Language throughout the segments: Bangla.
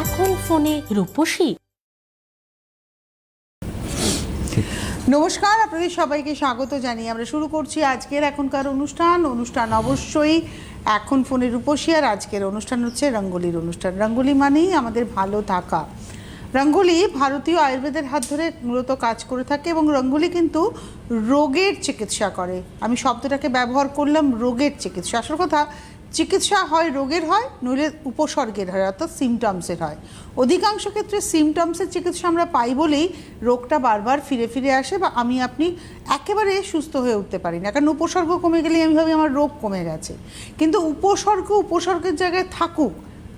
এখন ফোনে রূপসী। নমস্কার, আপনাদের সবাইকে স্বাগত জানিয়ে আমরা শুরু করছি আজকের এখনকার অনুষ্ঠান অবশ্যই এখন ফোনে রূপসী। আর আজকের অনুষ্ঠান হচ্ছে রঙ্গোলির অনুষ্ঠান। রঙ্গোলি মানেই আমাদের ভালো থাকা। রঙ্গোলি ভারতীয় আয়ুর্বেদের হাত ধরে মূলত কাজ করে থাকে এবং রঙ্গোলি কিন্তু রোগের চিকিৎসা করে। আমি শব্দটাকে ব্যবহার করলাম, রোগের চিকিৎসা। আসল কথা, চিকিৎসা হয় রোগের হয়, নইলে উপসর্গের হয়, অর্থাৎ সিমটমসের হয়। অধিকাংশ ক্ষেত্রে সিমটমসের চিকিৎসা আমরা পাই বলেই রোগটা বারবার ফিরে ফিরে আসে, বা আপনি একেবারে সুস্থ হয়ে উঠতে পারি না। কারণ উপসর্গ কমে গেলেই আমি ভাবি আমার রোগ কমে গেছে। কিন্তু উপসর্গের জায়গায় থাকুক,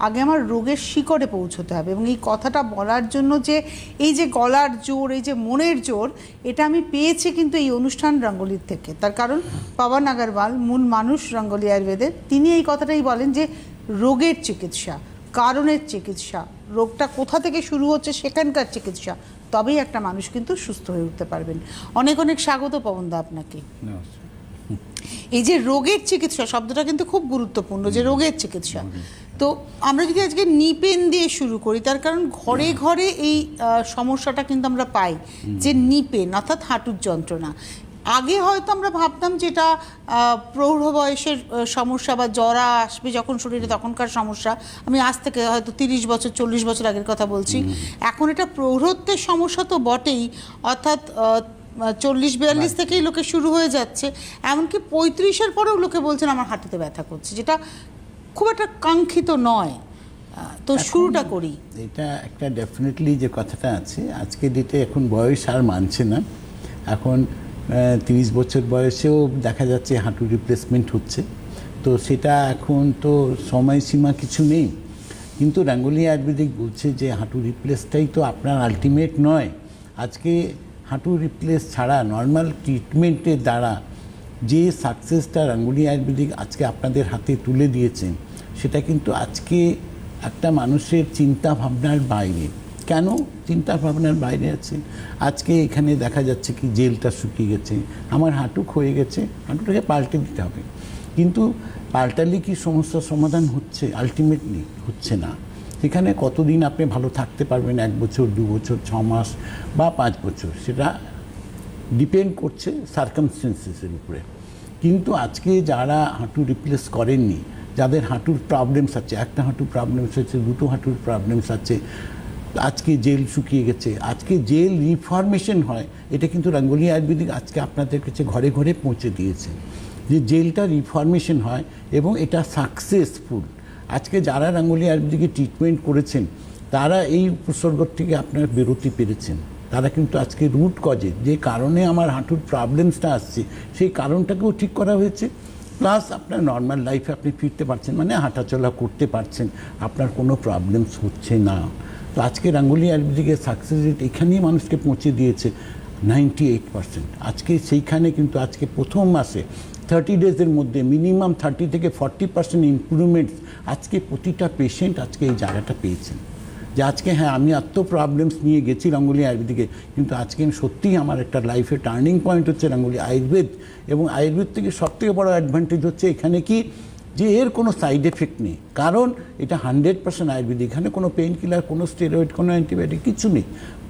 আগে আমার রোগের শিকড়ে পৌঁছতে হবে। এবং এই কথাটা বলার জন্য যে এই যে গলার জোর, এই যে মনের জোর, এটা আমি পেয়েছি কিন্তু এই অনুষ্ঠান রঙ্গোলির থেকে। তার কারণ পবন আগরওয়াল, মূল মানুষ রঙ্গোলি আয়ুর্বেদের, তিনি এই কথাটাই বলেন যে রোগের চিকিৎসা, কারণের চিকিৎসা, রোগটা কোথা থেকে শুরু হচ্ছে সেখানকার চিকিৎসা, তবেই একটা মানুষ কিন্তু সুস্থ হয়ে উঠতে পারবেন। অনেক অনেক স্বাগত পবনদা আপনাকে। এই যে রোগের চিকিৎসা শব্দটা কিন্তু খুব গুরুত্বপূর্ণ, যে রোগের চিকিৎসা। তো আমরা যদি আজকে নিপেন দিয়ে শুরু করি, তার কারণ ঘরে ঘরে এই সমস্যাটা কিন্তু আমরা পাই, যে নিপেন অর্থাৎ হাঁটুর যন্ত্রণা। আগে হয়তো আমরা ভাবতাম যেটা প্রৌঢ় বয়সের সমস্যা বা জরা আসবে যখন শরীরে তখনকার সমস্যা। আমি আজ থেকে হয়তো 30 বছর 40 বছর আগের কথা বলছি। এখন এটা প্রৌঢ়ত্বের সমস্যা তো বটেই, অর্থাৎ 40-42 থেকেই লোকে শুরু হয়ে যাচ্ছে। এমনকি 35-এর পরেও লোকে বলছেন আমার হাঁটুতে ব্যথা করছে, যেটা খুব একটা কাঙ্ক্ষিত নয়। তো শুরুটা করি। এটা একটা ডেফিনেটলি যে কথাটা আছে, আজকে ডেটে এখন বয়স আর মানছে না। এখন 30 বছর বয়সেও দেখা যাচ্ছে হাঁটু রিপ্লেসমেন্ট হচ্ছে। তো সেটা এখন তো সময়সীমা কিছু নেই। কিন্তু রঙ্গোলি আয়ুর্বেদিক বলছে যে হাঁটু রিপ্লেসটাই তো আপনার আলটিমেট নয়। আজকে হাঁটু রিপ্লেস ছাড়া নর্মাল ট্রিটমেন্টের দ্বারা যে সাকসেসটা রঙ্গোলি আয়ুর্বেদিক আজকে আপনাদের হাতে তুলে দিয়েছেন, সেটা কিন্তু আজকে একটা মানুষের চিন্তা ভাবনার বাইরে। কেন চিন্তা ভাবনার বাইরে আছে? আজকে এখানে দেখা যাচ্ছে কি জেলটা শুকিয়ে গেছে, আমার হাঁটু ক্ষয়ে গেছে, হাঁটুটাকে পাল্টে দিতে হবে। কিন্তু পাল্টালে কি সমস্যার সমাধান হচ্ছে? আলটিমেটলি হচ্ছে না। সেখানে কতদিন আপনি ভালো থাকতে পারবেন, 1 বছর, 2 বছর, 6 মাস বা 5 বছর, সেটা ডিপেন্ড করছে সার্কামস্টেন্সেসের উপরে। কিন্তু আজকে যারা হাঁটু রিপ্লেস করেননি, যাদের হাঁটুর প্রবলেমস আছে, একটা হাঁটুর প্রবলেমস আছে, 2টো হাঁটুর প্রবলেমস আছে, আজকে জেল শুকিয়ে গেছে, আজকে জেল রিফরমেশন হয়, এটা কিন্তু রঙ্গোলি আয়ুর্বেদিক আজকে আপনাদের কাছে ঘরে ঘরে পৌঁছে দিয়েছে, যে জেলটা রিফরমেশন হয় এবং এটা সাকসেসফুল। আজকে যারা রঙ্গোলি আয়ুর্বেদিকে ট্রিটমেন্ট করেছেন, তারা এই উপসর্গ থেকে আপনার বেরোতে পেরেছেন। তারা কিন্তু আজকে রুট কজে, যে কারণে আমার হাঁটুর প্রবলেমসটা আসছে, সেই কারণটাকেও ঠিক করা হয়েছে। প্লাস আপনার নর্মাল লাইফে আপনি ফিরতে পারছেন, মানে হাঁটাচলা করতে পারছেন, আপনার কোনো প্রবলেমস হচ্ছে না। তো আজকে রঙ্গোলি আয়ুর্বেদিকের সাকসেস রেট এখানেই মানুষকে পৌঁছে দিয়েছে 98%। আজকে সেইখানে কিন্তু আজকে প্রথম মাসে 30 ডেজের মধ্যে মিনিমাম 30 থেকে 40% ইমপ্রুভমেন্টস আজকে প্রতিটা পেশেন্ট আজকে এই জায়গাটা পেয়েছেন। যে আজকে হ্যাঁ, আমি এত প্রবলেমস নিয়ে গেছি রঙ্গোলি আয়ুর্বেদিকে, কিন্তু আজকে সত্যিই আমার একটা লাইফে টার্নিং পয়েন্ট হচ্ছে রঙ্গোলি আয়ুর্বেদ। এবং আয়ুর্বেদ থেকে সবথেকে বড় অ্যাডভান্টেজ হচ্ছে এখানে কি, যে এর কোনো সাইড এফেক্ট নেই। কারণ এটা 100% আয়ুর্বেদিক। এখানে কোনো পেন কিলার, কোনো স্টেরয়েড, কোনো অ্যান্টিবায়োটিক কিছু নেই।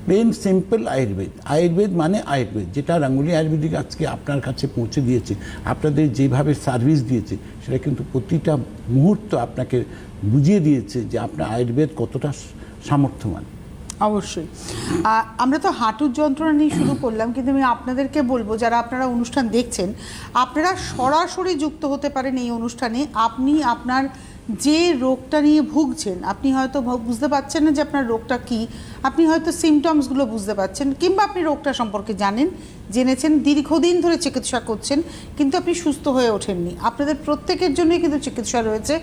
Plane simple Ayurveda. আয়ুর্বেদ মানে আয়ুর্বেদ, যেটা রঙ্গোলি আয়ুর্বেদিক আজকে আপনার কাছে পৌঁছে দিয়েছে, আপনাদের যেভাবে সার্ভিস দিয়েছে, সেটা কিন্তু প্রতিটা মুহূর্ত আপনাকে বুঝিয়ে দিয়েছে যে আপনার আয়ুর্বেদ কতটা সামর্থ্যবান। অবশ্যই। আমরা তো হাঁটুর যন্ত্রণা নিয়ে শুরু করলাম, কিন্তু আমি আপনাদেরকে বলবো, যারা আপনারা অনুষ্ঠান দেখছেন, আপনারা সরাসরি যুক্ত হতে পারেন এই অনুষ্ঠানে। আপনি আপনার যে রোগটা নিয়ে ভুগছেন, আপনি হয়তো বুঝতে পারছেন না যে আপনার রোগটা কী, আপনি হয়তো সিমটমসগুলো বুঝতে পারছেন, কিংবা আপনি রোগটা সম্পর্কে জেনেছেন, দীর্ঘদিন ধরে চিকিৎসা করছেন, কিন্তু আপনি সুস্থ হয়ে ওঠেননি। আপনাদের প্রত্যেকের জন্যই কিন্তু চিকিৎসা রয়েছে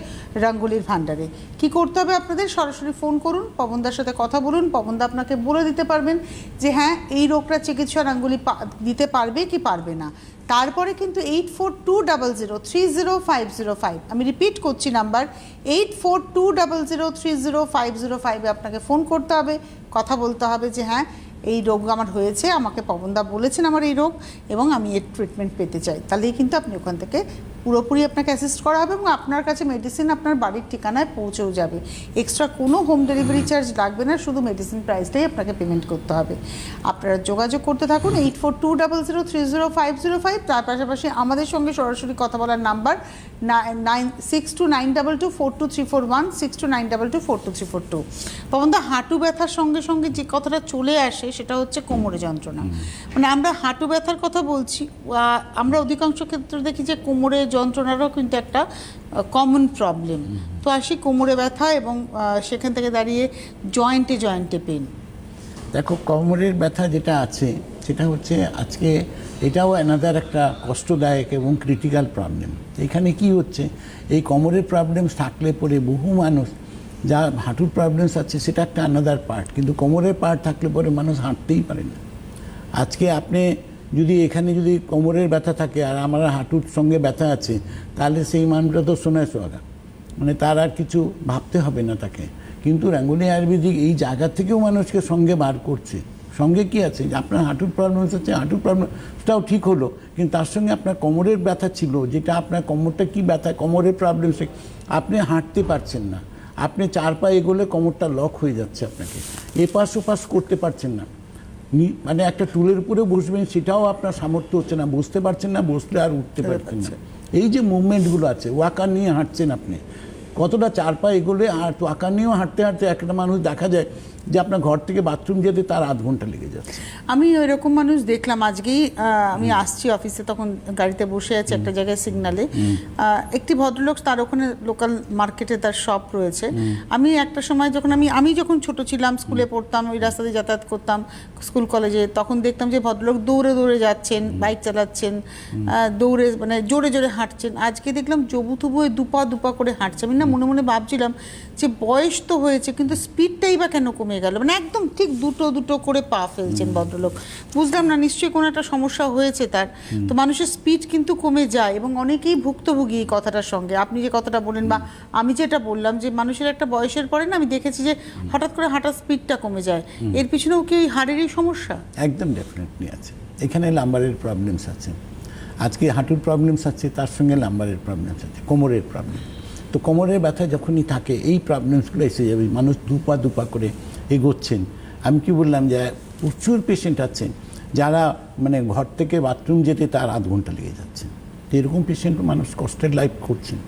রঙ্গোলির ভাণ্ডারে। কি করতে হবে আপনাদের? সরাসরি ফোন করুন, পবনদার সাথে কথা বলুন, পবনদা আপনাকে বলে দিতে পারবেন যে হ্যাঁ, এই রোগটার চিকিৎসা রঙ্গোলি দিতে পারবে কি পারবে না। তারপরে কিন্তু 8420030505, আমি রিপিট করছি নাম্বার, 8420030505 আপনাকে ফোন করতে হবে, কথা বলতে হবে যে হ্যাঁ, এই রোগ আমার হয়েছে, আমাকে পবনদা বলেছেন আমার এই রোগ, এবং আমি এর ট্রিটমেন্ট পেতে চাই। তাহলেই কিন্তু আপনি ওখান থেকে পুরোপুরি আপনাকে অ্যাসিস্ট করা হবে এবং আপনার কাছে মেডিসিন আপনার বাড়ির ঠিকানায় পৌঁছেও যাবে। এক্সট্রা কোনো হোম ডেলিভারি চার্জ লাগবে না, শুধু মেডিসিন প্রাইসটাই আপনাকে পেমেন্ট করতে হবে। আপনারা যোগাযোগ করতে থাকুন 8420030505। তার পাশাপাশি আমাদের সঙ্গে সরাসরি কথা বলার নাম্বার 6292242341, 6292242342। পবনদা, হাঁটু ব্যথার সঙ্গে সঙ্গে যে কথাটা চলে আসে সেটা হচ্ছে কোমরে যন্ত্রণা। মানে আমরা হাঁটু ব্যথার কথা বলছি, আমরা অধিকাংশ ক্ষেত্রে দেখি যে কোমরে যন্ত্রণারও কিন্তু একটা কমন প্রবলেম। তো আসি কোমরে ব্যথা এবং সেখান থেকে দাঁড়িয়ে জয়েন্টে জয়েন্টে পেন। দেখো, কোমরের ব্যথা যেটা আছে সেটা হচ্ছে আজকে এটাও অ্যানাদার একটা কষ্টদায়ক এবং ক্রিটিক্যাল প্রবলেম। এখানে কি হচ্ছে, এই কোমরের প্রবলেম থাকলে পরে বহু মানুষ, যা হাঁটুর প্রবলেমস আছে সেটা একটা অ্যানাদার পার্ট, কিন্তু কোমরের পার্ট থাকলে পরে মানুষ হাঁটতেই পারে না। আজকে আপনি যদি এখানে যদি কোমরের ব্যথা থাকে আর আমার হাঁটুর সঙ্গে ব্যথা আছে, তাহলে সেই মানুষটা তো সোনায় সোহাগা, মানে তার আর কিছু ভাবতে হবে না তাকে। কিন্তু রাঙ্গুলি আয়ুর্বেদিক এই জায়গা থেকেও মানুষকে সঙ্গে বার করছে। সঙ্গে কি আছে, যে আপনার হাঁটুর প্রবলেম আছে, হাঁটুর প্রবলেমটাও ঠিক হলো, কিন্তু তার সঙ্গে আপনার কোমরের ব্যথা ছিল, যেটা আপনার কোমরটা কি ব্যথা, কোমরের প্রবলেম, সে আপনি হাঁটতে পারছেন না, আপনি 4 পা এগোলে কোমরটা লক হয়ে যাচ্ছে, আপনাকে এপাশ ওপাশ করতে পারছেন না, মানে একটা টুলের উপরে বসবেন সেটাও আপনার সামর্থ্য হচ্ছে না, বসতে পারছেন না, বসলে আর উঠতে পারছেন না। এই যে মুভমেন্টগুলো আছে, ওয়াকার নিয়ে হাঁটছেন আপনি, কতটা 4 পা এগোলে আর ওয়াকার নিয়েও হাঁটতে হাঁটতে একটা মানুষ দেখা যায় যে আপনার ঘর থেকে বাথরুম যেতে তার আধ ঘন্টা লেগে যাচ্ছে। আমি এরকম মানুষ দেখলাম আজকেই, আমি আসছি অফিসে, তখন গাড়িতে বসে আছি একটা জায়গায় সিগনালে, একটি ভদ্রলোক, তার ওখানে লোকাল মার্কেটে তার শপ রয়েছে। আমি একটা সময় যখন আমি যখন ছোট ছিলাম, স্কুলে পড়তাম, ওই রাস্তা দিয়ে যাতায়াত করতাম স্কুল কলেজে, তখন দেখতাম যে ভদ্রলোক দৌড়ে দৌড়ে যাচ্ছেন, বাইক চালাচ্ছেন, দৌড়ে মানে জোরে জোরে হাঁটছেন। আজকে দেখলাম জবুথুবু দুপা দুপা করে হাঁটছে। আমি না মনে মনে ভাবছিলাম যে বয়স তো হয়েছে, কিন্তু স্পিডটাই বা কেন কমে গেল, মানে একদম ঠিক দুটো দুটো করে পা ফেলছেন ভদ্রলোক। বুঝলাম না, নিশ্চয়ই কোনো একটা সমস্যা হয়েছে তার। তো মানুষের স্পিড কিন্তু কমে যায় এবং অনেকেই ভুক্তভোগী এই কথাটার সঙ্গে। আপনি যে কথাটা বললেন বা আমি যেটা বললাম, যে মানুষের একটা বয়সের পরে না আমি দেখেছি যে হঠাৎ করে হাঁটার স্পিডটা কমে যায়, এর পিছনেও কি ওই হাড়েরই সমস্যা? একদম ডেফিনেটলি আছে। এখানে লাম্বারের প্রবলেমস আছে, আজকে হাঁটুর প্রবলেমস আছে, তার সঙ্গে লাম্বারের প্রবলেমস আছে, কোমরের প্রবলেম। তো কোমরের ব্যথা যখনই থাকে এই প্রবলেমসগুলো এসে যাবে, মানুষ দুপা দুপা করে এগোচ্ছেন। আমি কি বললাম যে প্রচুর পেশেন্ট আছেন যারা মানে ঘর থেকে বাথরুম যেতে তার আধ ঘন্টা লেগে যাচ্ছে। তো এরকম পেশেন্ট মানুষ কষ্টের লাইফ করছেন।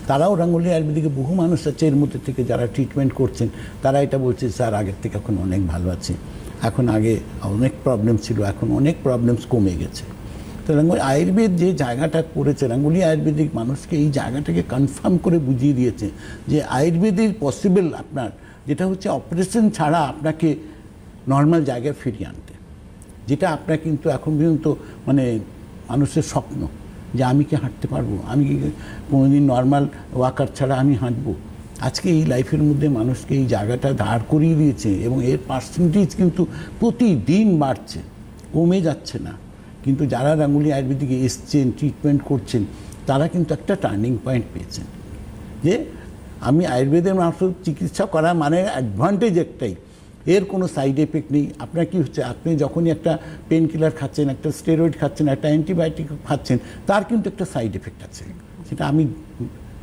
তারাও রাঙ্গুলি আয়ুর্বেদিকে বহু মানুষ আছে এর মধ্যে থেকে যারা ট্রিটমেন্ট করছেন, তারা এটা বলছে স্যার আগের থেকে এখন অনেক ভালো আছে, এখন আগে অনেক প্রবলেম ছিল, এখন অনেক প্রবলেমস কমে গেছে। তো রাঙ্গুলি আয়ুর্বেদ যে জায়গাটা করেছে, রাঙ্গুলি আয়ুর্বেদিক মানুষকে এই জায়গাটাকে কনফার্ম করে বুঝিয়ে দিয়েছে যে আয়ুর্বেদের পসিবল আপনার যেটা হচ্ছে অপারেশন ছাড়া আপনাকে নর্মাল জায়গায় ফিরিয়ে আনতে, যেটা আপনার কিন্তু এখন পর্যন্ত মানে মানুষের স্বপ্ন যে আমি কি হাঁটতে পারবো, আমি কি কোনোদিন নর্মাল ওয়াকার ছাড়া আমি হাঁটবো। আজকে এই লাইফের মধ্যে মানুষকে এই জায়গাটা দাঁড় করিয়ে দিয়েছে এবং এর পার্সেন্টেজ কিন্তু প্রতিদিন বাড়ছে, কমে যাচ্ছে না। কিন্তু যারা রাঙ্গুলি আয়ুর্বেদিকে এসছেন, ট্রিটমেন্ট করছেন, তারা কিন্তু একটা টার্নিং পয়েন্ট পেয়েছেন যে আমি আয়ুর্বেদের মানুষ চিকিৎসা করা মানে অ্যাডভান্টেজ একটাই, এর কোনো সাইড এফেক্ট নেই। আপনার কি হচ্ছে, আপনি যখনই একটা পেন কিলার খাচ্ছেন, একটা স্টেরয়েড খাচ্ছেন, একটা অ্যান্টিবায়োটিক খাচ্ছেন, তার কিন্তু একটা সাইড এফেক্ট আছে, সেটা আমি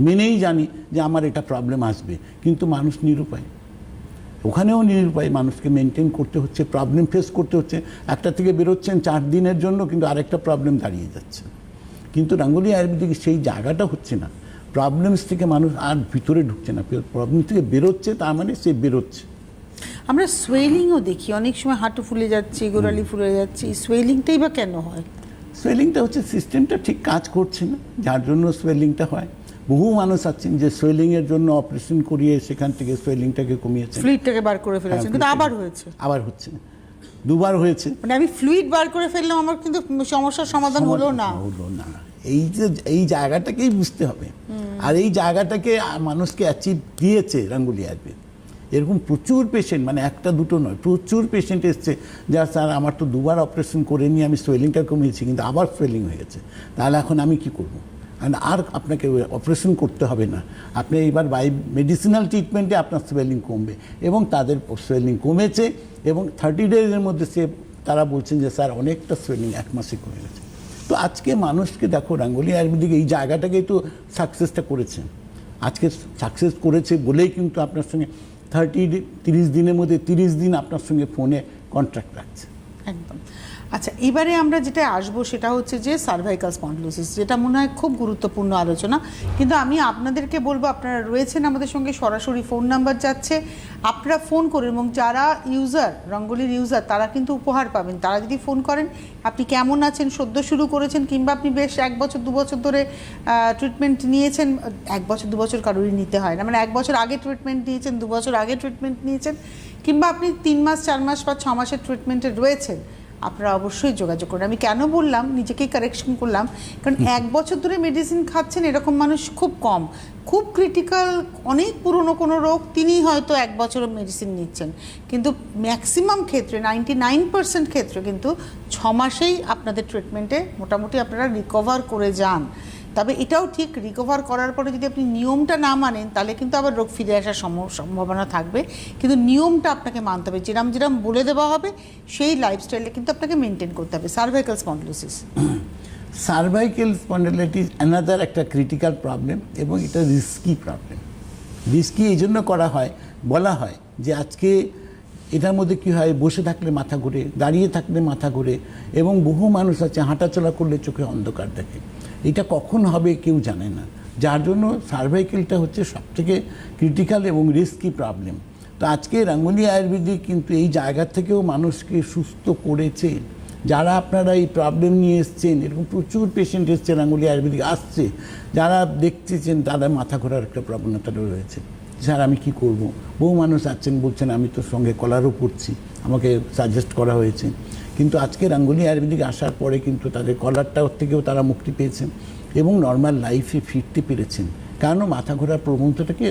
মেনেই জানি যে আমার এটা প্রবলেম আসবে, কিন্তু মানুষ নিরুপায়, ওখানেও নিরুপায়, মানুষকে মেনটেন করতে হচ্ছে, প্রবলেম ফেস করতে হচ্ছে। একটা থেকে বেরোচ্ছেন 4 দিনের জন্য, কিন্তু আরেকটা প্রবলেম দাঁড়িয়ে যাচ্ছে। কিন্তু রাঙ্গুলি আয়ুর্বেদিক সেই জায়গাটা হচ্ছে না, প্রবলেমস থেকে মানুষ আর ভিতরে ঢুকছে না, প্রবলেম থেকে বেরোচ্ছে, তার মানে সে বেরোচ্ছে। আমরা সোয়েলিংও দেখি, অনেক সময় হাঁটু ফুলে যাচ্ছে, গোড়ালি ফুলে যাচ্ছে, এই সোয়েলিংটাই বা কেন হয়? সোয়েলিংটা হচ্ছে সিস্টেমটা ঠিক কাজ করছে না, যার জন্য সোয়েলিংটা হয়। বহু মানুষ আছেন যে সোয়েলিংয়ের জন্য অপারেশন করিয়ে সেখান থেকে সোয়েলিংটাকে কমিয়েছে, ফ্লুইডটাকে বার করে ফেলেছেন, কিন্তু আবার হয়েছে, আবার হচ্ছে, 2 বার হয়েছে। মানে আমি ফ্লুইড বার করে ফেললাম, আমার কিন্তু সমস্যার সমাধান হলো না। এই যে এই জায়গাটাকেই বুঝতে হবে, আর এই জায়গাটাকে মানুষকে অ্যাচিভ দিয়েছে রাঙ্গুলি আয়ুর্বেদ। এরকম প্রচুর পেশেন্ট, মানে একটা দুটো নয়, প্রচুর পেশেন্ট এসছে যা স্যার আমার তো 2 বার অপারেশন করে নিয়ে আমি সোয়েলিংটা কমিয়েছি, কিন্তু আবার সোয়েলিং হয়ে গেছে, তাহলে এখন আমি কি করব? আর আপনাকে অপারেশন করতে হবে না, আপনি এইবার বাই মেডিসিনাল ট্রিটমেন্টে আপনার সোয়েলিং কমবে। এবং তাদের সোয়েলিং কমেছে এবং 30 ডেজের মধ্যে তারা বলছেন যে স্যার অনেকটা সোয়েলিং 1 মাসে কমে গেছে। তো আজকে মানুষকে দেখো রাঙ্গুলি আয়ুর্বেদিক এই জায়গাটাকেই তো সাকসেসটা করেছে। আজকে সাকসেস করেছে বলেই কিন্তু আপনার সঙ্গে 30 দিনের মধ্যে 30 দিন আপনার সঙ্গে ফোনে কন্ট্রাক্ট রাখছে। একদম। আচ্ছা, এবারে আমরা যেটা আসবো সেটা হচ্ছে যে সার্ভাইকাল স্পন্ডিলোসিস, যেটা মনে হয় খুব গুরুত্বপূর্ণ আলোচনা। কিন্তু আমি আপনাদেরকে বলবো, আপনারা রয়েছেন আমাদের সঙ্গে, সরাসরি ফোন নাম্বার যাচ্ছে, আপনারা ফোন করুন। এবং যারা ইউজার, রঙ্গোলির ইউজার, তারা কিন্তু উপহার পাবেন। তারা যদি ফোন করেন, আপনি কেমন আছেন, সদ্য শুরু করেছেন, কিংবা আপনি বেশ 1 বছর 2 বছর ধরে ট্রিটমেন্ট নিয়েছেন। 1 বছর 2 বছর কারোরই নিতে হয় না, মানে 1 বছর আগে ট্রিটমেন্ট নিয়েছেন, 2 বছর আগে ট্রিটমেন্ট নিয়েছেন, কিংবা আপনি 3 মাস 4 মাস বা 6 মাসের ট্রিটমেন্টে রয়েছেন, আপনারা অবশ্যই যোগাযোগ করুন। আমি কেন বললাম, নিজেকেই কারেকশন করলাম, কারণ 1 বছর ধরে মেডিসিন খাচ্ছেন এরকম মানুষ খুব কম। খুব ক্রিটিক্যাল, অনেক পুরনো কোনো রোগ, তিনি হয়তো 1 বছর মেডিসিন নিচ্ছেন, কিন্তু ম্যাক্সিমাম ক্ষেত্রে 99% ক্ষেত্রে কিন্তু 6 মাসেই আপনাদের ট্রিটমেন্টে মোটামুটি আপনারা রিকভার করে যান। তবে এটাও ঠিক, রিকভার করার পরে যদি আপনি নিয়মটা না মানেন, তাহলে কিন্তু আবার রোগ ফিরে আসার সম্ভাবনা থাকবে। কিন্তু নিয়মটা আপনাকে মানতে হবে, যেরম যেরম বলে দেওয়া হবে সেই লাইফস্টাইলে কিন্তু আপনাকে মেনটেন করতে হবে। Cervical spondylosis, cervical spondylitis another একটা ক্রিটিক্যাল প্রবলেম, এবং এটা রিস্কি প্রবলেম। রিস্কি এই জন্য করা হয়, বলা হয় যে আজকে এটার মধ্যে কী হয়, বসে থাকলে মাথা ঘুরে, দাঁড়িয়ে থাকলে মাথা ঘুরে, এবং বহু মানুষ আছে হাঁটাচলা করলে চোখে অন্ধকার দেখে। এটা কখন হবে কেউ জানে না, যার জন্য সার্ভাইকেলটা হচ্ছে সবথেকে ক্রিটিক্যাল এবং রিস্কি প্রবলেম। তো আজকে রাঙ্গুলি আয়ুর্বেদিক কিন্তু এই জায়গা থেকেও মানুষকে সুস্থ করেছে। যারা আপনারা এই প্রবলেম নিয়ে এসছেন, এরকম প্রচুর পেশেন্ট এসছে রাঙ্গুলি আয়ুর্বেদিক আসছে, যারা দেখতেছেন তাদের মাথা ঘোরার একটা প্রবণতাটা রয়েছে। স্যার আমি কি করব? বহু মানুষ আছেন, বলছেন আমি তো সঙ্গে কলারও পড়ছি, আমাকে সাজেস্ট করা হয়েছে। কিন্তু আজকে রাঙ্গুলি আয়ুর্বেদিক আসার পরে কিন্তু তাদের কলারটার থেকেও তারা মুক্তি পেয়েছেন এবং নর্মাল লাইফে ফিরতে পেরেছেন। কারণ মাথা ঘোরার প্রবণতাটাকে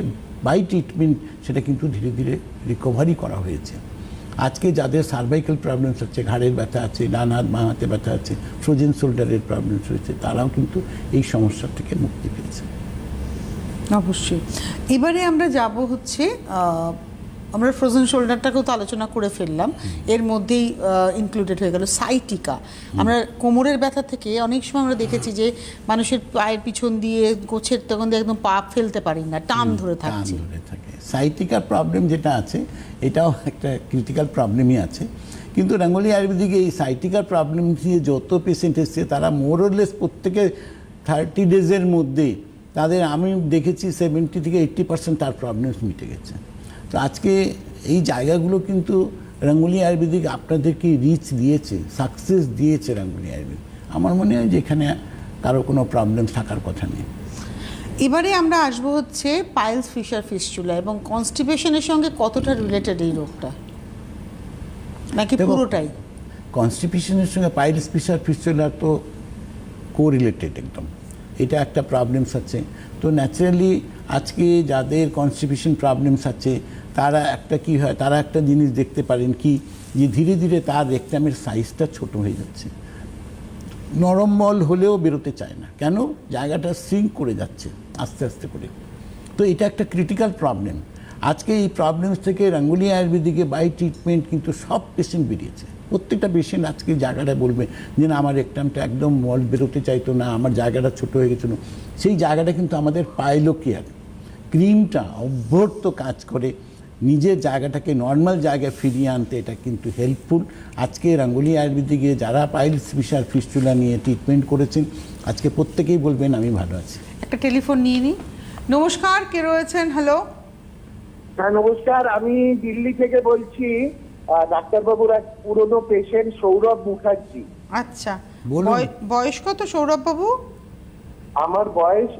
বাই ট্রিটমেন্ট সেটা কিন্তু ধীরে ধীরে রিকভারি করা হয়েছে। আজকে যাদের সার্ভাইকাল প্রবলেমস হচ্ছে, ঘাড়ের ব্যথা আছে, ডান হাত বাঁ হাতে ব্যথা আছে, ফ্রোজেন শোল্ডারের প্রবলেমস হয়েছে, তারাও কিন্তু এই সমস্যা থেকে মুক্তি পেয়েছে। অবশ্যই। এবারে আমরা যাব হচ্ছে, আমরা ফ্রোজেন শোল্ডারটাকেও তো আলোচনা করে ফেললাম, এর মধ্যেই ইনক্লুডেড হয়ে গেল সাইটিকা। আমরা কোমরের ব্যথা থেকে অনেক সময় আমরা দেখেছি যে মানুষের পায়ের পিছন দিয়ে গোছের তখন দিয়ে একদম পা ফেলতে পারি না, টান ধরে থাকছে। সাইটিকার প্রবলেম যেটা আছে এটাও একটা ক্রিটিক্যাল প্রবলেমই আছে। কিন্তু রাঙ্গুলি আয়ুর্বেদিকে এই সাইটিকার প্রবলেম নিয়ে যত পেশেন্ট এসছে, তারা মোরলেস প্রত্যেকে 30 ডেজের মধ্যে তাদের, আমি দেখেছি 70 থেকে 80% তার প্রবলেমস মিটে গেছে। তো আজকে এই জায়গাগুলো কিন্তু রাঙ্গুলি আয়ুর্বেদিক আপনাদেরকে রিচ দিয়েছে, সাকসেস দিয়েছে রাঙ্গুলি আয়ুর্বেদিক। আমার মনে হয় যে এখানে কারো কোনো প্রবলেম থাকার কথা নেই। এবারে আমরা আসবো হচ্ছে পাইলস ফিশার ফিস্টুলা, এবং কনস্টিপেশনের সঙ্গে কতটা রিলেটেড এই রোগটা, নাকি পুরোটাই? কনস্টিপেশনের সঙ্গে পাইলস ফিশার ফিস্টুলা তো কোরিলেটেড একদম, এটা একটা প্রবলেমস আছে। তো ন্যাচারালি আজকে যাদের কনস্টিপেশন প্রবলেমস আছে, তারা একটা কি হয়, তারা একটা জিনিস দেখতে পারেন কি, যে ধীরে ধীরে তার রেকটামের সাইজটা ছোট হয়ে যাচ্ছে, নরম মল হলেও বেরোতে চায় না। কেন? জায়গাটা সিঙ্ক করে যাচ্ছে আস্তে আস্তে করে। তো এটা একটা ক্রিটিক্যাল প্রবলেম। আজকে এই প্রবলেমস থেকে রাঙ্গুলি আয়ুর্বেদিকে বাই ট্রিটমেন্ট কিন্তু সব পেশেন্ট বেরিয়েছে। প্রত্যেকটা পেশেন্ট আজকে জায়গাটা বলবে যে না, আমার রেকটামটা একদম মল বেরোতে চাইতো না, আমার জায়গাটা ছোট হয়ে গেছিলো। সেই জায়গাটা কিন্তু আমাদের পাইলো কেয়ার ক্রিমটা অভ্যর্থ কাজ করে নিজের জায়গাটাকে নর্মাল জায়গায় ফিরিয়ে আনতে, এটা কিন্তু হেল্পফুল। আজকে রাঙ্গুলি আয়ুর্বেদিকে যারা পাইলস ফিশার ফিস্টুলা নিয়ে ট্রিটমেন্ট করেছেন, আজকে প্রত্যেকেই বলবেন আমি ভালো আছি। একটা টেলিফোন নিয়ে নিই। নমস্কার, কে রয়েছেন? হ্যালো। হ্যাঁ নমস্কার, আমি দিল্লি থেকে বলছি। ডাক্তারবাবুর এক পুরনো পেশেন্ট সৌরভ মুখার্জি। আচ্ছা, বলুন। বয়স কত সৌরভ বাবু? আমার বয়স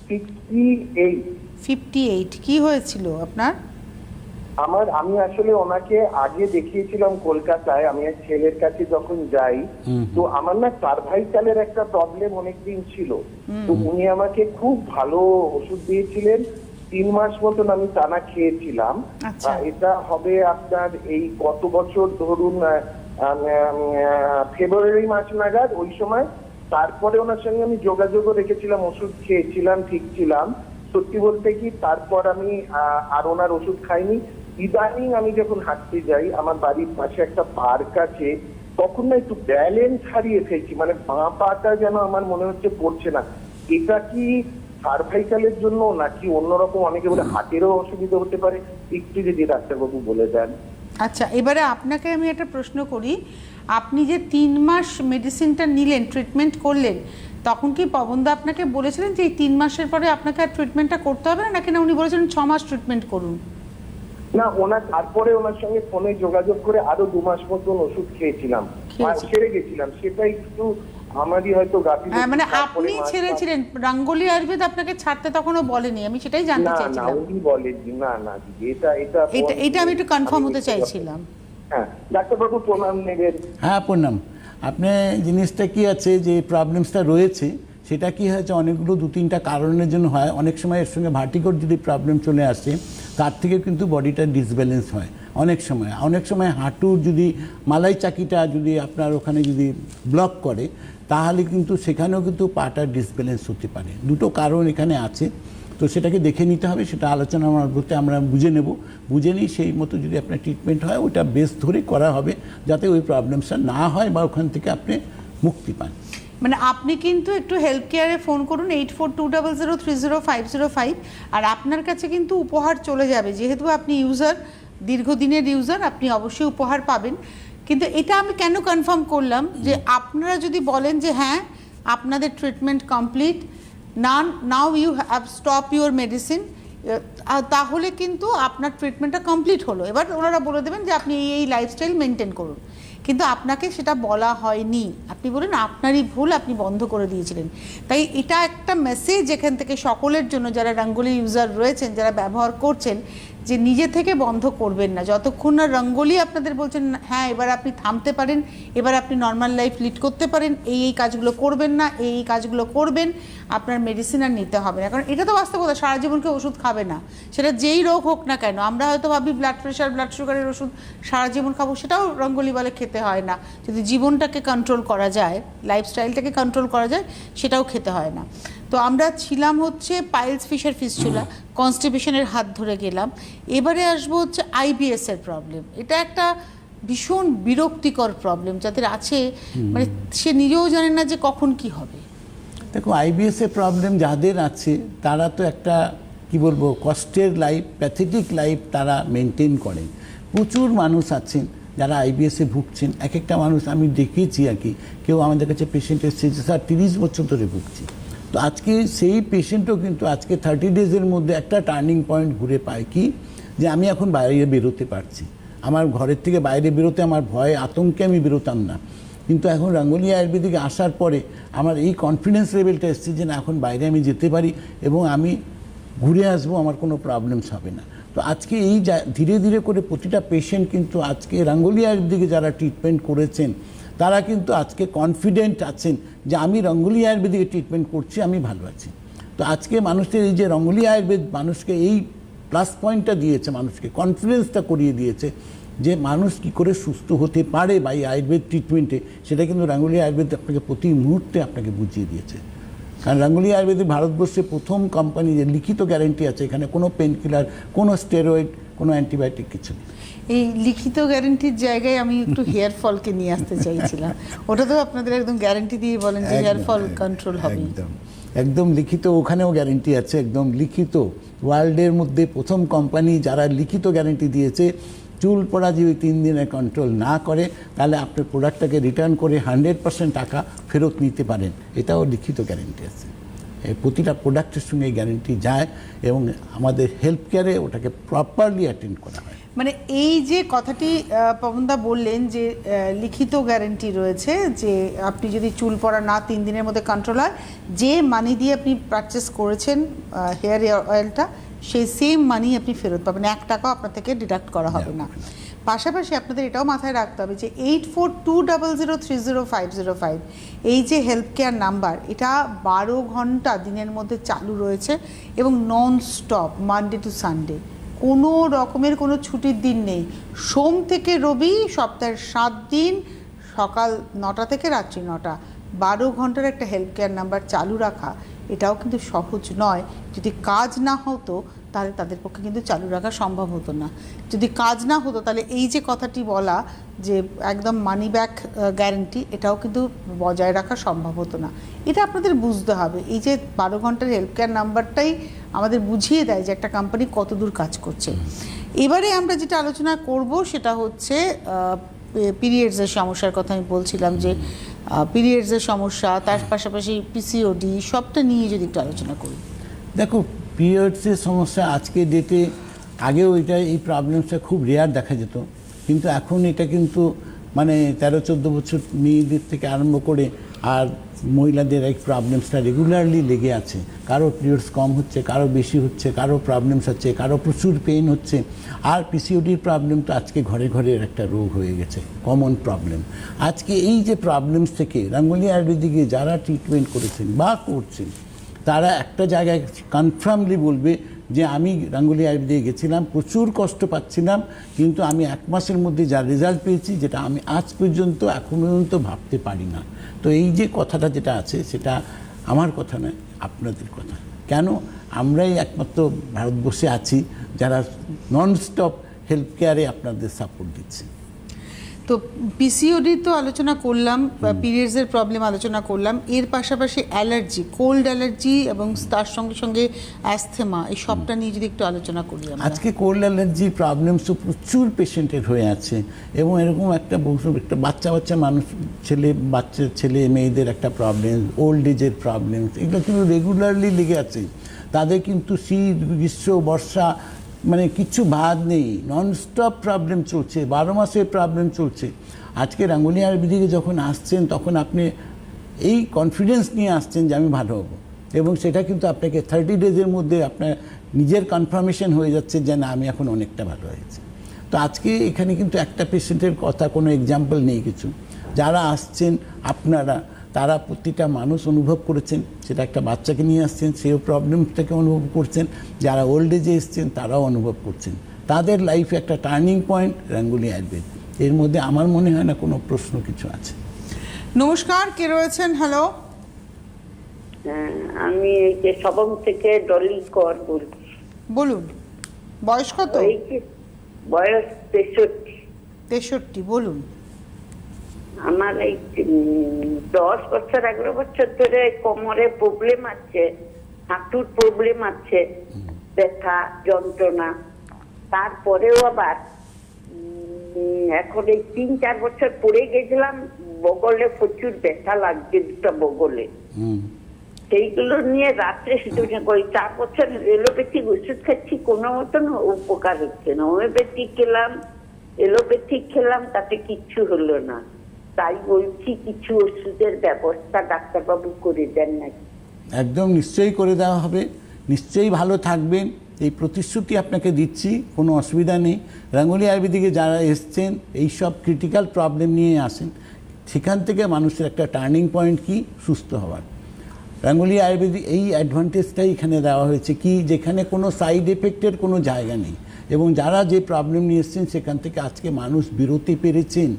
58। 58। কি হয়েছিল আপনার? আমি আসলে ওনাকে আগে দেখিয়েছিলাম কলকাতায়, আমি এক ছেলের কাছে যখন যাই, তো আমার না সার্ভাইকালের একটা প্রবলেম অনেকদিন ছিল। তো উনি আমাকে খুব ভালো ওষুধ দিয়েছিলেন, 3 মাস মতন আমি টানা খেয়েছিলাম। এটা হবে আপনার এই কত বছর ধরুন, ফেব্রুয়ারি মাস নাগাদ ওই সময়। তারপরে ওনার সঙ্গে আমি যোগাযোগও রেখেছিলাম, ওষুধ খেয়েছিলাম, ঠিক ছিলাম। সত্যি বলতে কি, তারপর আমি আর ওনার ওষুধ খাইনি। ইদানিং আমি যখন হাঁটতে যাই, আমার বাড়ির পাশে একটা পার্ক আছে, তখন না একটু ব্যালেন্স হারিয়ে ফেলছি, মানে বাঁ পাটা যেন আমার মনে হচ্ছে পড়ছে না। এটা কি সার্ভাইকালের জন্য নাকি অন্যরকম? অনেকে বলে হাতেরও অসুবিধা হতে পারে, একটু যদি ডাক্তারবাবু বলে দেন। আচ্ছা, এবারে আপনাকে আমি একটা প্রশ্ন করি। আপনি যে 3 মাস মেডিসিনটা নিলেন, ট্রিটমেন্ট করলেন, তখন কি পবনদা আপনাকে বলেছিলেন যে এই 3 মাসের পরে আপনাকে আর ট্রিটমেন্টটা করতে হবে না, নাকি না উনি বলেছিলেন 6 মাস ট্রিটমেন্ট করুন? না, তারপরে ওনার সঙ্গে ফোনে যোগাযোগ করে আরো 2 মাস মতন ওষুধ খেয়েছিলাম, ছেড়ে গেছিলাম। সেটা একটু আমারই হয়তো গাফিলতি। হ্যাঁ, মানে আপনি ছেড়েছিলেন, রঙ্গোলি আয়ুর্বেদ আপনাকে ছাড়তে তখনও বলেনি? আমি সেটাই জানতে চাইছিলাম। না, উনি বলেননি। না দিদি, এটা আমি একটু কনফার্ম হতে চাইছিলাম। হ্যাঁ, ডাক্তারবাবু প্রণাম নেবেন। হ্যাঁ, প্রণাম। আপনার জিনিসটা কি আছে, যে প্রবলেমসটা রয়েছে সেটা কি হয়েছে, অনেকগুলো 2-3টা কারণের জন্য হয়। অনেক সময় এর সঙ্গে ভার্টিগোর যদি প্রবলেম চলে আসে, তার থেকে কিন্তু বডিটা ডিসব্যালেন্স হয় অনেক সময় হাঁটুর যদি মালাই চাকিটা যদি আপনার ওখানে যদি ব্লক করে, তাহলে কিন্তু সেখানেও কিন্তু পাটা ডিসব্যালেন্স হতে পারে। দুটো কারণ এখানে আছে, তো সেটাকে দেখে নিতে হবে। সেটা আলোচনা বলতে আমরা বুঝে নিই সেই মতো যদি আপনার ট্রিটমেন্ট হয়, ওটা বেস ধরে করা হবে, যাতে ওই প্রবলেমসটা না হয় বা ওখান থেকে আপনি মুক্তি পান। মানে আপনি কিন্তু একটু হেল্প কেয়ারে ফোন করুন, 8420030505, আর আপনার কাছে কিন্তু উপহার চলে যাবে। যেহেতু আপনি ইউজার, দীর্ঘদিনের ইউজার, আপনি অবশ্যই উপহার পাবেন। কিন্তু এটা আমি কেন কনফার্ম করলাম, যে আপনারা যদি বলেন যে হ্যাঁ আপনাদের treatment complete, now you have stop your medicine, তাহলে কিন্তু আপনার ট্রিটমেন্টটা কমপ্লিট হলো। এবার ওনারা বলে দেবেন যে আপনি এই লাইফস্টাইল মেনটেন করুন, কিন্তু আপনাকে সেটা বলা হয়নি। আপনি বলেন আপনারই ভুল, আপনি বন্ধ করে দিয়েছিলেন। তাই এটা একটা মেসেজ এখান থেকে সকলের জন্য, যারা রঙ্গোলি ইউজার রয়েছেন, যারা ব্যবহার করছেন, যে নিজে থেকে বন্ধ করবেন না। যতক্ষণ না রঙ্গোলি আপনাদের বলছেন হ্যাঁ এবার আপনি থামতে পারেন, এবার আপনি নর্মাল লাইফ লিড করতে পারেন, এই কাজগুলো করবেন না, এই কাজগুলো করবেন, আপনার মেডিসিন আর নিতে হবে না। কারণ এটা তো বাস্তবতা, সারা জীবনকে ওষুধ খাবে না, সেটা যেই রোগ হোক না কেন। আমরা হয়তো ভাবি ব্লাড প্রেশার, ব্লাড সুগারের ওষুধ সারা জীবন খাবো, সেটাও রঙ্গোলি বলে খেতে হয় না। যদি জীবনটাকে কন্ট্রোল করা যায়, লাইফস্টাইলটাকে কন্ট্রোল করা যায়, সেটাও খেতে হয় না। তো আমরা ছিলাম হচ্ছে পাইলস ফিশার ফিস্চুলা, কনস্টিপেশনের হাত ধরে গেলাম। এবারে আসবো হচ্ছে আইবিএস এর প্রবলেম। এটা একটা ভীষণ বিরক্তিকর প্রবলেম, যাদের আছে মানে সে নিজেও জানে না যে কখন কি হবে। দেখো, আইবিএস এর প্রবলেম যাদের আছে তারা তো একটা কি বলবো কষ্টের লাইফ, প্যাথেটিক লাইফ তারা মেনটেন করেন। প্রচুর মানুষ আছেন যারা আইবিএসে ভুগছেন। এক একটা মানুষ আমি দেখিয়েছি আর কি, কেউ আমাদের কাছে পেশেন্ট এসেছে যে স্যার 30 বছর ধরে ভুগছি। তো আজকে সেই পেশেন্টও কিন্তু আজকে 30 ডেজের মধ্যে একটা টার্নিং পয়েন্ট ঘুরে পায় কি, যে আমি এখন বাইরে বেরোতে পারছি। আমার ঘরের থেকে বাইরে বেরোতে আমার ভয় আতঙ্কে আমি বেরোতাম না, কিন্তু এখন রঙ্গোলি আয়ুর্বেদিকে আসার পরে আমার এই কনফিডেন্স লেভেলটা এসছে যে না, এখন বাইরে আমি যেতে পারি এবং আমি ঘুরে আসবো, আমার কোনো প্রবলেমস হবে না। তো আজকে এই ধীরে ধীরে করে প্রতিটা পেশেন্ট কিন্তু আজকে রঙ্গোলি আয়ুর্বেদিকে যারা ট্রিটমেন্ট করেছেন, তারা কিন্তু আজকে কনফিডেন্ট আছেন যে আমি রঙ্গোলি আয়ুর্বেদিকে ট্রিটমেন্ট করছি, আমি ভালো আছি। তো আজকে মানুষের এই যে রঙ্গোলি আয়ুর্বেদ মানুষকে এই প্লাস পয়েন্টটা দিয়েছে, মানুষকে কনফিডেন্সটা করিয়ে দিয়েছে যে মানুষ কি করে সুস্থ হতে পারে বা এই আয়ুর্বেদ ট্রিটমেন্টে, সেটা কিন্তু রঙ্গোলি আয়ুর্বেদ আপনাকে প্রতি মুহূর্তে আপনাকে বুঝিয়ে দিয়েছে। কারণ রঙ্গোলি আয়ুর্বেদিক ভারতবর্ষে প্রথম কোম্পানি, যে লিখিত গ্যারেন্টি আছে, এখানে কোনো পেন কিলার, কোনো স্টেরয়েড, কোনো অ্যান্টিবায়োটিক কিছু নেই। এই লিখিত গ্যারেন্টির জায়গায় আমি একটু হেয়ার ফলকে নিয়ে আসতে চাইছিলাম। ওটা তো আপনাদের একদম গ্যারেন্টি দিয়ে বলেন যে হেয়ার ফল কন্ট্রোল হবে। একদম লিখিত, ওখানেও গ্যারেন্টি আছে, একদম লিখিত। ওয়ার্ল্ডের মধ্যে প্রথম কোম্পানি যারা লিখিত গ্যারেন্টি দিয়েছে, চুল পড়া যদি 3 দিনে কন্ট্রোল না করে, তাহলে আপনার প্রোডাক্টটাকে রিটার্ন করে 100% টাকা ফেরত নিতে পারেন। এটাও লিখিত গ্যারেন্টি আছে। এই প্রতিটা প্রোডাক্টের সঙ্গে গ্যারেন্টি যায় এবং আমাদের হেলথ কেয়ারে ওটাকে প্রপারলি অ্যাটেন্ড করা হয়। মানে এই যে কথাটি পবনদা বললেন যে লিখিত গ্যারেন্টি রয়েছে, যে আপনি যদি চুল পড়া না 3 দিনের মধ্যে কন্ট্রোল হয়, যে মানি দিয়ে আপনি পারচেস করেছেন হেয়ার অয়েলটা, সেই সেম মানি আপনি ফেরত পাবেন, 1 টাকাও আপনার থেকে ডিডাক্ট করা হবে না। পাশাপাশি আপনাদের এটাও মাথায় রাখতে হবে যে 8420030505 এই যে হেলথ কেয়ার নাম্বার, এটা 12 ঘন্টা দিনের মধ্যে চালু রয়েছে এবং non stop, Monday to Sunday, কোনো রকমের কোনো ছুটির দিন নেই। সোম থেকে রবি সপ্তাহের 7 দিন, সকাল 9টা থেকে রাত্রি 9টা, 12 ঘন্টার একটা হেলথ কেয়ার নাম্বার চালু রাখা, এটাও কিন্তু সহজ নয়। যদি কাজ না হতো তাহলে তাদের পক্ষে কিন্তু চালু রাখা সম্ভব হতো না। যদি কাজ না হতো তাহলে এই যে কথাটি বলা যে একদম মানি ব্যাক গ্যারেন্টি, এটাও কিন্তু বজায় রাখা সম্ভব হতো না। এটা আপনাদের বুঝতে হবে। এই যে 12 ঘন্টার হেল্প কেয়ার নাম্বারটাই আমাদের বুঝিয়ে দেয় যে একটা কোম্পানি কত দূর কাজ করছে। এবারে আমরা যেটা আলোচনা করব সেটা হচ্ছে পিরিয়ডসের সমস্যার কথা আমি বলছিলাম, যে পিরিয়ডসের সমস্যা, তার পাশাপাশি পিসিওডি, সবটা নিয়ে যদি একটু আলোচনা করি। দেখো, পিরিয়ডসের সমস্যা আজকে ডেটে, আগেও এই প্রবলেমসটা খুব রেয়ার দেখা যেত, কিন্তু এখন এটা কিন্তু মানে 13-14 বছর মেয়েদের থেকে আরম্ভ করে আর মহিলাদের এই প্রবলেমসটা রেগুলারলি লেগে আছে। কারো পিরিয়ডস কম হচ্ছে, কারো বেশি হচ্ছে, কারো প্রবলেমস হচ্ছে, কারো প্রচুর পেইন হচ্ছে। আর পিসিওডির প্রবলেম তো আজকে ঘরে ঘরের একটা রোগ হয়ে গেছে, কমন প্রবলেম। আজকে এই যে প্রবলেমস থেকে রাঙ্গুলি আয়ুর্বেদিকে যারা ট্রিটমেন্ট করেছেন বা করছেন, তারা একটা জায়গায় কনফার্মলি বলবে যে আমি রাঙ্গুলি আয়ুর্বেদিকে গেছিলাম, প্রচুর কষ্ট পাচ্ছিলাম, কিন্তু আমি 1 মাসের মধ্যে যা রেজাল্ট পেয়েছি, যেটা আমি আজ পর্যন্ত এখন পর্যন্ত ভাবতে পারি না। তো এই যে কথাটা যেটা আছে, সেটা আমার কথা নয়, আপনাদের কথা। কেন? আমরাই একমাত্র ভারতবর্ষে আছি যারা ননস্টপ হেলথ কেয়ারে আপনাদের সাপোর্ট দিচ্ছে। তো পিসিওডি তো আলোচনা করলাম, পিরিয়ডসের প্রবলেম আলোচনা করলাম, এর পাশাপাশি অ্যালার্জি, কোল্ড অ্যালার্জি এবং তার সঙ্গে সঙ্গে অ্যাস্থেমা, এই সবটা নিয়ে যদি একটু আলোচনা করি। আজকে কোল্ড অ্যালার্জি প্রবলেমস তো প্রচুর পেশেন্টের হয়ে আছে, এবং এরকম একটা বাচ্চা মানুষ, বাচ্চা ছেলে মেয়েদের একটা প্রবলেম, ওল্ড এজের প্রবলেম, এগুলো কিন্তু রেগুলারলি লেগে আছে। তাদের কিন্তু শীত, গ্রীষ্ম, বর্ষা মানে কিছু বাদ নেই, ননস্টপ প্রবলেম চলছে, 12 মাসের প্রবলেম চলছে। আজকে রাঙ্গুলি আয়ুর্বেদিকে যখন আসছেন, তখন আপনি এই কনফিডেন্স নিয়ে আসছেন যে আমি ভালো হব, এবং সেটা কিন্তু আপনাকে 30 ডেজের মধ্যে আপনার নিজের কনফার্মেশন হয়ে যাচ্ছে যে না, আমি এখন অনেকটা ভালো হয়েছে। তো আজকে এখানে কিন্তু একটা পেশেন্টের কথা, কোনো এক্সাম্পল নেই কিছু। যারা আসছেন আপনারা, তারা প্রতিটা মানুষ অনুভব করেছেন, সেটা একটা বাচ্চাকে নিয়ে আসছেন, সেও প্রবলেমটাকে অনুভব করছেন, যারা ওল্ড এজে এসছেন তারাও অনুভব করছেন। তাদের লাইফে একটা টার্নিং পয়েন্ট রাঙ্গুলি আয়ুর্বেদ, এর মধ্যে আমার মনে হয় না কোনো প্রশ্ন কিছু আছে। নমস্কার, কে রয়েছেন? হ্যালো, আমি এই যে সবং থেকে ডলি কর বলছি। বলুন, বয়স কত? এই যে বয়স 63। বলুন। আমার এই 10 বছর 11 বছর ধরে কোমরে প্রবলেম আছে, হাঁটুর প্রবলেম আছে, ব্যথা যন্ত্রণা। তারপরেও আবার এখন এই 3-4 বছর পরে গেছিলাম, বগলে প্রচুর ব্যথা লাগছে, দুটো বগলে। সেইগুলো নিয়ে রাত্রে শুধু করি। 4 বছর এলোপ্যাথিক ওষুধ খাচ্ছি, কোনো মতন উপকার হচ্ছে না। হোমিওপ্যাথিক খেলাম, এলোপ্যাথিক খেলাম, তাতে কিচ্ছু হলো না। তাই বলছি কিছু ওষুধের ব্যবস্থা ডাক্তারবাবু করে দেন নাকি? একদম নিশ্চয়ই করে দেওয়া হবে, নিশ্চয়ই ভালো থাকবেন, এই প্রতিশ্রুতি আপনাকে দিচ্ছি, কোনো অসুবিধা নেই। রাঙ্গুলি আয়ুর্বেদিকে যারা এসছেন, এইসব ক্রিটিক্যাল প্রবলেম নিয়ে আসেন, সেখান থেকে মানুষের একটা টার্নিং পয়েন্ট কি, সুস্থ হওয়ার। রাঙ্গুলি আয়ুর্বেদিক এই অ্যাডভান্টেজটাই এখানে দেওয়া হয়েছে কি, যেখানে কোনো সাইড এফেক্টের কোনো জায়গা নেই, এবং যারা যে প্রবলেম নিয়ে এসছেন সেখান থেকে আজকে মানুষ বেরোতে পেরেছেন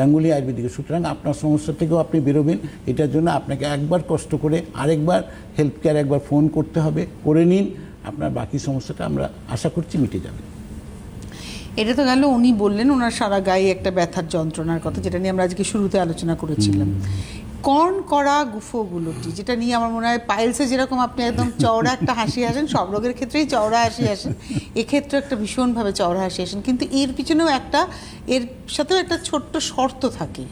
রাঙ্গুলি আয়ুর্বেদিকে। সুতরাং আপনার সমস্যা থেকেও আপনি বেরোবেন। এটার জন্য আপনাকে একবার কষ্ট করে আরেকবার হেল্প কেয়ার একবার ফোন করতে হবে, করে নিন, আপনার বাকি সমস্যাটা আমরা আশা করছি মিটে যাবে। এটা তো গেল, উনি বললেন ওনার সারা গায়ে একটা ব্যথার যন্ত্রণার কথা, যেটা নিয়ে আমরা আজকে শুরুতে আলোচনা করেছিলাম। কর্ন করা গুফোগুলোটি, যেটা নিয়ে আমার মনে হয় পাইলসে যেরকম আপনি একদম চওড়া একটা হাসি হাসেন, সব রোগের ক্ষেত্রেই চওড়া হাসি হাসেন, এক্ষেত্রে একটা ভীষণভাবে চওড়া হাসি হাসেন, কিন্তু এর পিছনেও এর সাথেও একটা ছোট্ট শর্ত থাকে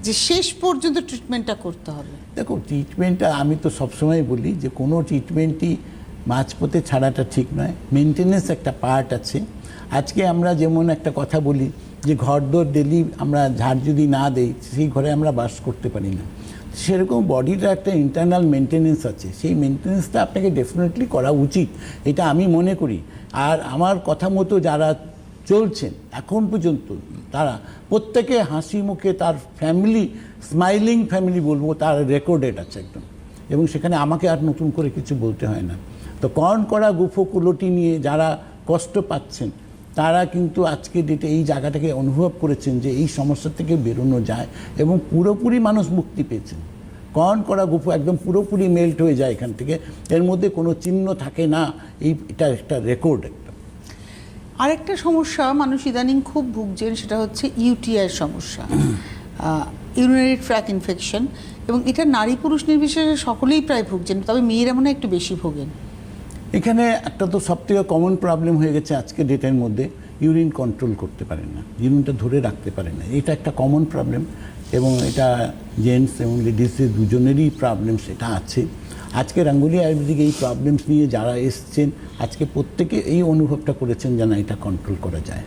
যে শেষ পর্যন্ত ট্রিটমেন্টটা করতে হবে। দেখো, ট্রিটমেন্টটা আমি তো সবসময় বলি যে কোনো ট্রিটমেন্টই মাঝপথে ছাড়াটা ঠিক নয়, মেনটেনেন্স একটা পার্ট আছে। আজকে আমরা যেমন একটা কথা বলি যে ঘরদোর ডেলি আমরা ঝাড় যদি না দেই, সেই ঘরে আমরা বাস করতে পারি না। সেরকম বডিটা একটা ইন্টারনাল মেনটেনেন্স আছে, সেই মেনটেনেন্সটা আপনাকে ডেফিনেটলি করা উচিত, এটা আমি মনে করি। আর আমার কথা মতো যারা চলছেন এখন পর্যন্ত, তারা প্রত্যেকে হাসি মুখে, তার ফ্যামিলি, স্মাইলিং ফ্যামিলি বলবো, তার রেকর্ডেড আছে একদম, এবং সেখানে আমাকে আর নতুন করে কিছু বলতে হয় না। তো কর্ন করা গুফোকুলোটি নিয়ে যারা কষ্ট পাচ্ছেন, তারা কিন্তু আজকে ডেটে এই জায়গাটাকে অনুভব করেছেন যে এই সমস্যা থেকে বেরোনো যায়, এবং পুরোপুরি মানুষ মুক্তি পেয়েছেন। কর্ন করা গুফো একদম পুরোপুরি মেল্ট হয়ে যায় এখান থেকে, এর মধ্যে কোনো চিহ্ন থাকে না। এটা একটা রেকর্ড একটা। আরেকটা সমস্যা মানুষ ইদানিং খুব ভুগছেন, সেটা হচ্ছে ইউটিআইয়ের সমস্যা, ইউরিনারি ট্র্যাক ইনফেকশন, এবং এটা নারী পুরুষ নির্বিশেষে সকলেই প্রায় ভুগছেন, তবে মেয়েরা মনে হয় একটু বেশি ভোগেন। এখানে একটা তো সবথেকে কমন প্রবলেম হয়ে গেছে আজকে ডেটের মধ্যে, ইউরিন কন্ট্রোল করতে পারেন না, ইউরিনটা ধরে রাখতে পারেন না। এটা একটা কমন প্রবলেম, এবং এটা জেন্টস এবং লেডিসের দুজনেরই প্রবলেম সেটা আছে। আজকে রাঙ্গুলি আয়ুর্বেদিক এই প্রবলেমস নিয়ে যারা এসছেন আজকে প্রত্যেকে এই অনুভবটা করেছেন যে না এটা কন্ট্রোল করা যায়।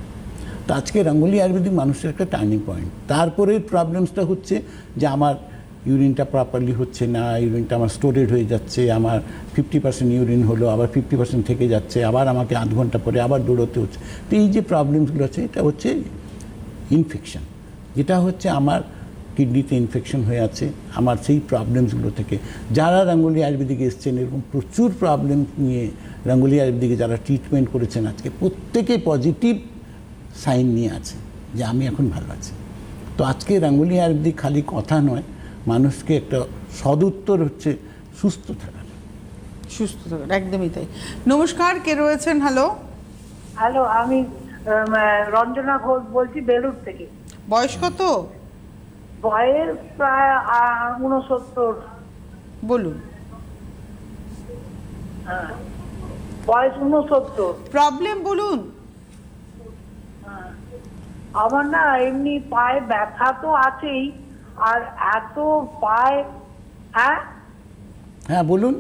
তো আজকে রাঙ্গুলি আয়ুর্বেদিক মানুষের একটা টার্নিং পয়েন্ট। তারপরে প্রবলেমসটা হচ্ছে যে আমার ইউরিনটা প্রপারলি হচ্ছে না, ইউরিনটা আমার স্টোরেড হয়ে যাচ্ছে, আমার 50% ইউরিন হলো, আবার 50% থেকে যাচ্ছে, আবার আমাকে আধ ঘন্টা পরে আবার দৌড়তে হচ্ছে। তো এই যে প্রবলেমসগুলো আছে এটা হচ্ছে ইনফেকশন, যেটা হচ্ছে আমার কিডনিতে ইনফেকশন হয়ে আছে। আমার সেই প্রবলেমসগুলো থেকে যারা রাঙ্গুলি আয়ুর্বেদিকে এসছেন এরকম প্রচুর প্রবলেম নিয়ে রাঙ্গুলি আয়ুর্বেদিকে যারা ট্রিটমেন্ট করেছেন আজকে প্রত্যেকে পজিটিভ সাইন নিয়ে আছে যে আমি এখন ভালো আছি। তো আজকে রাঙ্গুলি আয়ুর্বেদিক খালি কথা নয়, মানুষকে একটা সদুত্তর হচ্ছে সুস্থ থাকা। সুস্থ থাকার একদমই তাই। নমস্কার, কে রয়েছেন? হ্যালো। হ্যালো, আমি রঞ্জনা ঘোষ বলছি বেলুড় থেকে। বয়স কত? বয়স প্রায় 69। বলুন। বয়স 69। প্রবলেম বলুন। আমার না এমনি পায়ে ব্যথা তো আছেই, আর এত পায়ে, হ্যাঁ হ্যাঁ বলুন।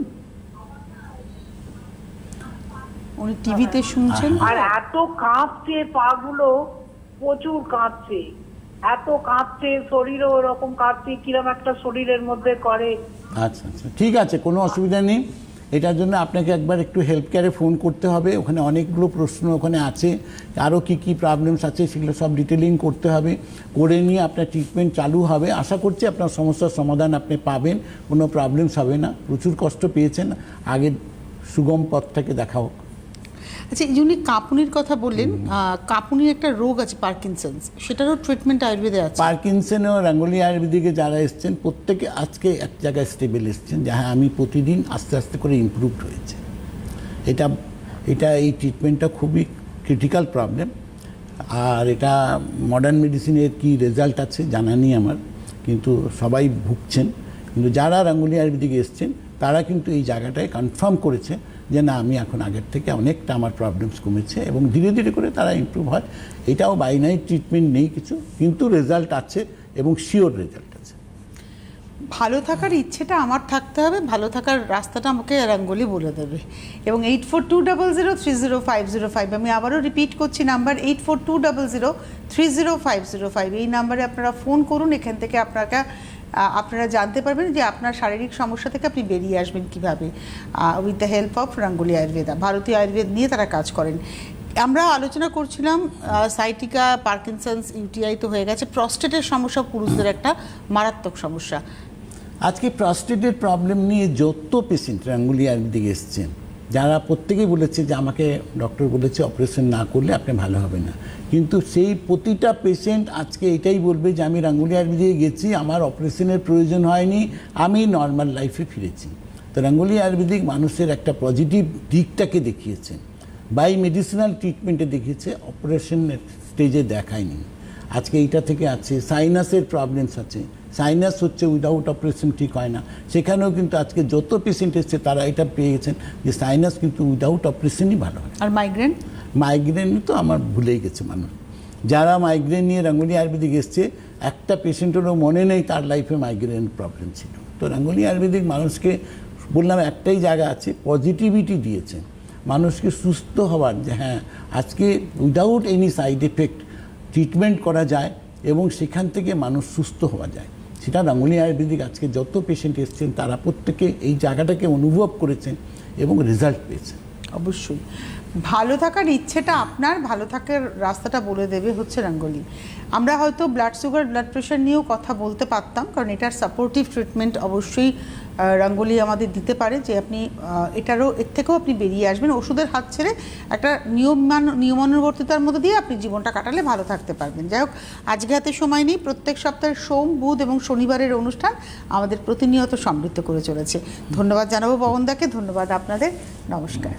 উনি টিভিতে শুনছেন। আর এত কাঁপছে, পাগুলো প্রচুর কাঁপছে, এত কাঁপছে, শরীরও ওরকম কাঁপছে, কিরম একটা শরীরের মধ্যে করে। আচ্ছা আচ্ছা, ঠিক আছে, কোনো অসুবিধা নেই। এটার জন্য আপনাকে একবার একটু হেল্প কেয়ারে ফোন করতে হবে। ওখানে অনেকগুলো প্রশ্ন ওখানে আছে, আরও কী কী প্রবলেমস আছে সেগুলো সব ডিটেলিং করতে হবে, করে নিয়ে আপনার ট্রিটমেন্ট চালু হবে। আশা করছি আপনার সমস্যার সমাধান আপনি পাবেন, কোনো প্রবলেমস হবে না। প্রচুর কষ্ট পেয়েছেন, আগে সুগম পথটাকে দেখা হোক। আচ্ছা, এই জন্য কাঁপুনির কথা বললেন, কাঁপুনির একটা রোগ আছে পার্কিনসন্স, সেটারও ট্রিটমেন্ট আয়ুর্বেদে আছে। পার্কিনসন ও রাঙ্গুলি আয়ুর্বেদিকে যারা এসছেন প্রত্যেকে আজকে এক জায়গায় স্টেবল এসছেন, যে হ্যাঁ আমি প্রতিদিন আস্তে আস্তে করে ইমপ্রুভড হয়েছে। এই ট্রিটমেন্টটা খুবই ক্রিটিক্যাল প্রবলেম, আর এটা মডার্ন মেডিসিনের কি রেজাল্ট আছে জানা নেই আমার, কিন্তু সবাই ভুগছেন। কিন্তু যারা রাঙ্গুলি আয়ুর্বেদিকে এসছেন তারা কিন্তু এই জায়গাটায় কনফার্ম করেছে যে না আমি এখন আগের থেকে অনেকটা আমার প্রবলেমস কমেছে, এবং ধীরে ধীরে করে তারা ইমপ্রুভ হয়। এটাও বাইনারি ট্রিটমেন্ট নেই কিছু, কিন্তু রেজাল্ট আছে এবং শিওর রেজাল্ট আছে। ভালো থাকার ইচ্ছেটা আমার থাকতে হবে, ভালো থাকার রাস্তাটা আমাকে রাঙ্গুলি বলে দেবে। এবং 8420030505, আমি আবারও রিপিট করছি নাম্বার 8420030505, এই নাম্বারে আপনারা ফোন করুন। এখান থেকে আপনারা জানতে পারবেন যে আপনার শারীরিক সমস্যা থেকে আপনি বেরিয়ে আসবেন কীভাবে, উইথ দ্য হেল্প অফ রাঙ্গুলি আয়ুর্বেদা। ভারতীয় আয়ুর্বেদ নিয়ে তারা কাজ করেন। আমরা আলোচনা করছিলাম সাইটিকা, পার্কিনসন্স, ইউটিআই তো হয়ে গেছে, প্রস্টেটের সমস্যা পুরুষদের একটা মারাত্মক সমস্যা। আজকে প্রস্টেটের প্রবলেম নিয়ে যত পেশেন্ট রাঙ্গুলি আয়ুর্বেদিকে এসছেন, যারা প্রত্যেকেই বলেছে যে আমাকে ডক্টর বলেছে অপারেশন না করলে আপনি ভালো হবে না, কিন্তু সেই প্রতিটা পেশেন্ট আজকে এটাই বলবে যে আমি রাঙ্গুলি আয়ুর্বেদিকে গেছি, আমার অপারেশনের প্রয়োজন হয়নি, আমি নর্মাল লাইফে ফিরেছি। তো রাঙ্গুলি আয়ুর্বেদিক মানুষের একটা পজিটিভ দিকটাকে দেখিয়েছেন, বাই মেডিসিনাল ট্রিটমেন্টে দেখিয়েছে, অপারেশনের স্টেজে দেখায়নি। আজকে এইটা থেকে আছে সাইনাসের প্রবলেমস আছে, সাইনাস হচ্ছে উইদাউট অপারেশন ঠিক হয় না, সেখানেও কিন্তু আজকে যত পেশেন্ট এসছে তারা এটা পেয়ে গেছেন যে সাইনাস কিন্তু উইদাউট অপারেশনই ভালো হয়। আর মাইগ্রেন তো আমার ভুলেই গেছে মানুষ, যারা মাইগ্রেন নিয়ে রাঙ্গুলি আয়ুর্বেদিক এসছে একটা পেশেন্টেরও মনে নেই তার লাইফে মাইগ্রেন প্রবলেম ছিল। তো রাঙ্গুলি আয়ুর্বেদিক মানুষকে বললাম একটাই জায়গা আছে, পজিটিভিটি দিয়েছে মানুষকে সুস্থ হওয়ার, যে হ্যাঁ আজকে without any side effect treatment করা যায় এবং সেখান থেকে মানুষ সুস্থ হওয়া যায়। সেটা রাঙ্গুলি আয়ুর্বেদিক আজকে যত পেশেন্ট এসছেন তারা প্রত্যেকে এই জায়গাটাকে অনুভব করেছেন এবং রেজাল্ট পেয়েছেন। অবশ্যই ভালো থাকার ইচ্ছেটা আপনার, ভালো থাকার রাস্তাটা বলে দেবে হচ্ছে রঙ্গোলি। আমরা হয়তো ব্লাড সুগার, ব্লাড প্রেশার নিয়েও কথা বলতে পারতাম, কারণ এটার সাপোর্টিভ ট্রিটমেন্ট অবশ্যই রঙ্গোলি আমাদের দিতে পারে, যে আপনি এর থেকেও আপনি বেরিয়ে আসবেন। ওষুধের হাত ছেড়ে একটা নিয়মানুবর্তিতার মধ্যে দিয়ে আপনি জীবনটা কাটালে ভালো থাকতে পারবেন। যাই হোক, আজকে হাতে সময় নেই। প্রত্যেক সপ্তাহে সোম, বুধ এবং শনিবারের অনুষ্ঠান আমাদের প্রতিনিয়ত সমৃদ্ধ করে চলেছে। ধন্যবাদ জানাবো পবনদাকে, ধন্যবাদ আপনাদের, নমস্কার।